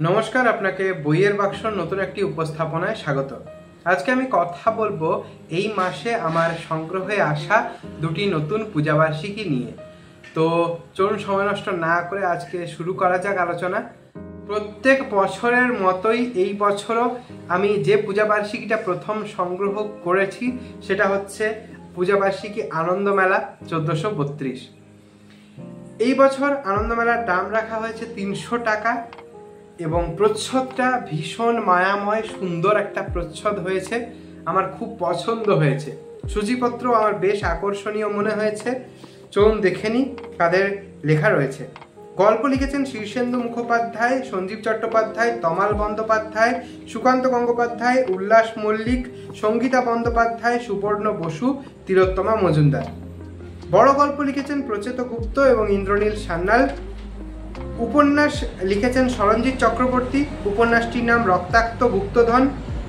নমস্কার, আপনাকে বইয়ের বাক্সর নতুন একটি উপস্থাপনায় স্বাগত। আজকে আমি কথা বলবো এই মাসে আমার সংগ্রহে আসা দুটি নতুন পূজাবার্ষিকী নিয়ে। তো চলুন সময় নষ্ট না করে আজকে শুরু করা যাক আলোচনা। প্রত্যেক বছরের মতোই এই বছরও আমি যে পূজাবার্ষিকীটা প্রথম সংগ্রহ করেছি সেটা হচ্ছে পূজাবার্ষিকী আনন্দমেলা 1432। এই বছর আনন্দমেলার দাম রাখা হয়েছে 300 টাকা এবং প্রচ্ছদটা ভীষণ মায়াময় সুন্দর একটা প্রচ্ছদ হয়েছে, আমার খুব পছন্দ হয়েছে। সূচিপত্র আমার বেশ আকর্ষণীয় মনে হয়েছে। চলুন দেখে নিই কাদের লেখা রয়েছে। গল্প লিখেছেন শীর্ষেন্দু মুখোপাধ্যায়, সঞ্জীব চট্টোপাধ্যায়, তমাল বন্দ্যোপাধ্যায়, সুকান্ত গঙ্গোপাধ্যায়, উল্লাস মল্লিক, সঙ্গীতা বন্দ্যোপাধ্যায়, সুবর্ণ বসু, তিলোত্তমা মজুমদার। বড় গল্প লিখেছেন প্রচেত গুপ্ত এবং ইন্দ্রনীল সান্যাল। উপন্যাস লিখেছেন সরঞ্জিৎ চক্রবর্তী। উপন্যাসটির নাম রক্তাক্ত গুপ্তধন।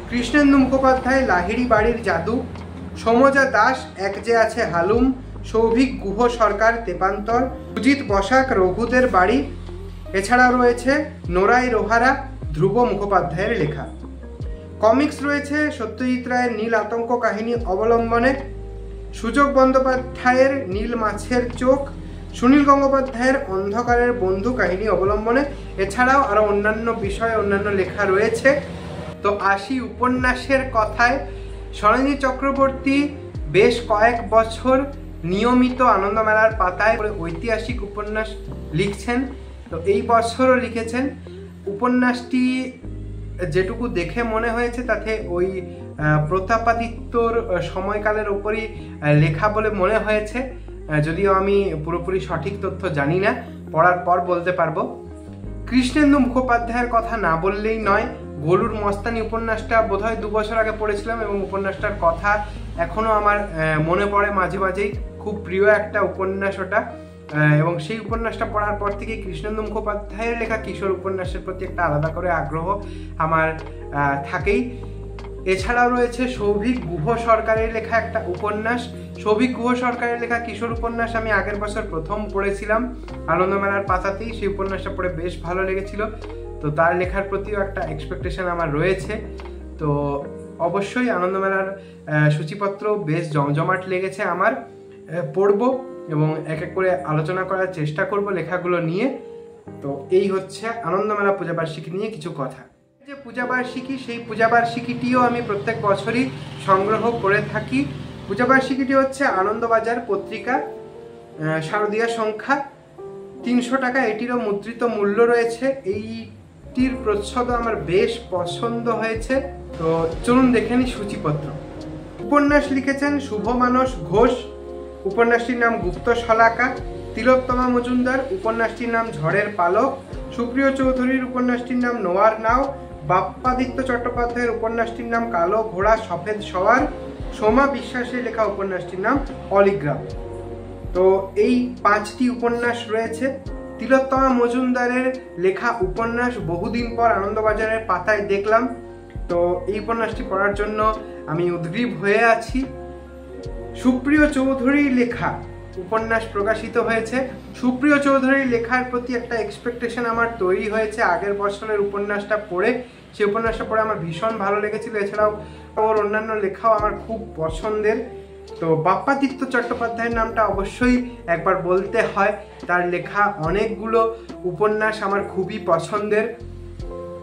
কৃষ্ণেন্দু মুখোপাধ্যায় লাহিড়ী বাড়ির জাদু। সৌমজা দাস এক যে আছে হালুম। সৌভিক গুহ সরকার তেপান্তর। সুজিত বসাক রঘুদের বাড়ি। এছাড়াও রয়েছে নোরাই রোহারা ধ্রুব মুখোপাধ্যায়ের লেখা। কমিক্স রয়েছে সত্যজিৎ রায়ের নীল আতঙ্ক কাহিনী অবলম্বনে, সুযোগ বন্দ্যোপাধ্যায়ের নীল মাছের চোখ, সুনীল গঙ্গোপাধ্যায়ের অন্ধকারের বন্ধু কাহিনী অবলম্বনে। এছাড়াও আরও অন্যান্য বিষয়ে অন্যান্য লেখা রয়েছে। তো আসি উপন্যাসের কথায়। সরঞ্জিৎ চক্রবর্তী বেশ কয়েক বছর নিয়মিত আনন্দমেলার পাতায় ঐতিহাসিক উপন্যাস লিখছেন। তো এই বছরও লিখেছেন। উপন্যাসটি যেটুকু দেখে মনে হয়েছে তাতে ওই প্রতাপাদিত্যর সময়কালের ওপরই লেখা বলে মনে হয়েছে, যদিও আমি পুরোপুরি সঠিক তথ্য জানি না, পড়ার পর বলতে পারবো। কৃষ্ণেন্দু মুখোপাধ্যায়ের কথা না বললেই নয়। গরুর মস্তানি উপন্যাসটা বোধহয় 2 বছর আগে পড়েছিলাম এবং উপন্যাসটার কথা এখনো আমার মনে পড়ে মাঝে মাঝেই। খুব প্রিয় একটা উপন্যাস ওটা, এবং সেই উপন্যাসটা পড়ার পর থেকে কৃষ্ণেন্দু মুখোপাধ্যায়ের লেখা কিশোর উপন্যাসের প্রতি একটা আলাদা করে আগ্রহ আমার থাকেই। এছাড়াও রয়েছে সৌভিক গুহ সরকারের লেখা একটা উপন্যাস। সৌভিক গুহ সরকারের লেখা কিশোর উপন্যাস আমি আগের বছর প্রথম পড়েছিলাম আনন্দমেলার পাতাতেই। সেই উপন্যাসটা পড়ে বেশ ভালো লেগেছিল। তো তার লেখার প্রতিও একটা এক্সপেকটেশন আমার রয়েছে। তো অবশ্যই আনন্দমেলার সূচিপত্র বেশ জমজমাট লেগেছে আমার। পড়ব এবং এক এক করে আলোচনা করার চেষ্টা করব লেখাগুলো নিয়ে। তো এই হচ্ছে আনন্দমেলা পূজাবার্ষিকী নিয়ে কিছু কথা। যে পূজাবার্ষিকী, সেই পূজাবার্ষিকীটিও আমি প্রত্যেক বছরই সংগ্রহ করে থাকি। পূজাবার্ষিকীটি হচ্ছে আনন্দবাজার পত্রিকা, শারদীয়া সংখ্যা, 300 টাকা এটিরও মুদ্রিত মূল্য রয়েছে। এইটির প্রচ্ছদ আমার বেশ পছন্দ হয়েছে। তো চলুন দেখে নিই সূচিপত্র। উপন্যাস লিখেছেন শুভমানস ঘোষ। উপন্যাসটির নাম গুপ্ত শলাকা। তিলোত্তমা মজুমদার। উপন্যাসটির নাম ঝড়ের পালক। সুপ্রিয় চৌধুরীর উপন্যাসটির নাম নোয়ার নাও। বাপ্পাদিত্য চট্টোপাধ্যায়ের উপন্যাসটির নাম কালো ঘোড়া সফেদ সওয়ার। সোমা বিশ্বাসের লেখা উপন্যাসটির নাম অলিগ্রাম। তো এই 5টি উপন্যাস রয়েছে। তিলোত্তমা মজুমদারের লেখা উপন্যাস বহুদিন পর আনন্দবাজারের পাতায় দেখলাম। তো এই উপন্যাসটি পড়ার জন্য আমি উদ্গ্রীব হয়ে আছি। সুপ্রিয় চৌধুরীর লেখা উপন্যাস প্রকাশিত হয়েছে। সুপ্রিয় চৌধুরীর লেখার প্রতি একটা এক্সপেকটেশন আমার তৈরি হয়েছে আগের বছরের উপন্যাসটা পড়ে। সেই উপন্যাসটা পড়ে আমার ভীষণ ভালো লেগেছিল। এছাড়াও ওর অন্যান্য লেখাও আমার খুব পছন্দের। তো বাপ্পাদিত্য চট্টোপাধ্যায়ের নামটা অবশ্যই একবার বলতে হয়। তার লেখা অনেকগুলো উপন্যাস আমার খুবই পছন্দের।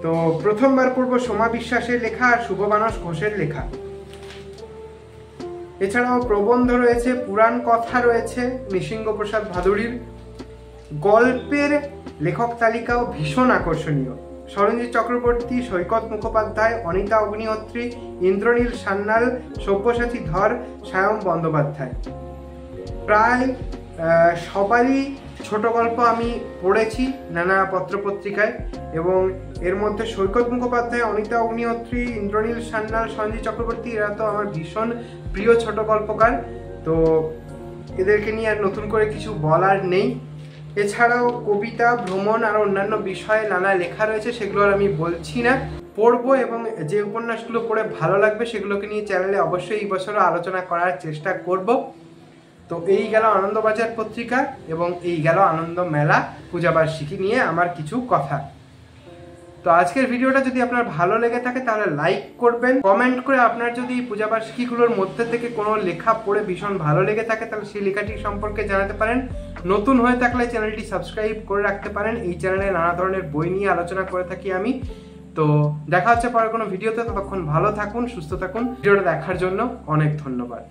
তো প্রথমবার পড়ব সোমা বিশ্বাসের লেখা আর শুভমানস ঘোষের লেখা। এছাড়াও প্রবন্ধ রয়েছে, পুরাণ কথা রয়েছে নৃসিংহপ্রসাদ ভাদুড়ির। গল্পের লেখক তালিকাও ভীষণ আকর্ষণীয়। সরঞ্জিৎ চক্রবর্তী, সৈকত মুখোপাধ্যায়, অনিতা অগ্নিহোত্রী, ইন্দ্রনীল সান্যাল, সব্যসাচী ধর, সায়ম বন্দ্যোপাধ্যায়। প্রায় সবারই ছোট গল্প আমি পড়েছি নানা পত্রপত্রিকায়, এবং এর মধ্যে সৈকত মুখোপাধ্যায়, অনিতা অগ্নিহোত্রী, ইন্দ্রনীল সান্যাল, সঞ্জীব চক্রবর্তী এরা তো আমার ভীষণ প্রিয় ছোট গল্পকার। তো এদেরকে নিয়ে আর নতুন করে কিছু বলার নেই। এছাড়াও কবিতা, ভ্রমণ আর অন্যান্য বিষয়ে নানা লেখা রয়েছে, সেগুলো আর আমি বলছি না। পড়বো এবং যে উপন্যাসগুলো পড়ে ভালো লাগবে সেগুলোকে নিয়ে চ্যানেলে অবশ্যই এই বছরও আলোচনা করার চেষ্টা করব। তো এই গেল আনন্দবাজার পত্রিকা এবং এই গেল আনন্দ মেলা পূজাবার্ষিকী নিয়ে আমার কিছু কথা। তো আজকের ভিডিওটা যদি আপনার ভালো লেগে থাকে তাহলে লাইক করবেন, কমেন্ট করে আপনার যদি পূজাবার্ষিকীগুলোর মধ্যে থেকে কোনো লেখা পড়ে ভীষণ ভালো লেগে থাকে তাহলে সেই লেখাটি সম্পর্কে জানাতে পারেন। নতুন হয়ে থাকলে চ্যানেলটি সাবস্ক্রাইব করে রাখতে পারেন। এই চ্যানেলে নানা ধরনের বই নিয়ে আলোচনা করে থাকি আমি। তো দেখা হচ্ছে পরে কোনো ভিডিওতে, ততক্ষণ ভালো থাকুন, সুস্থ থাকুন। ভিডিওটা দেখার জন্য অনেক ধন্যবাদ।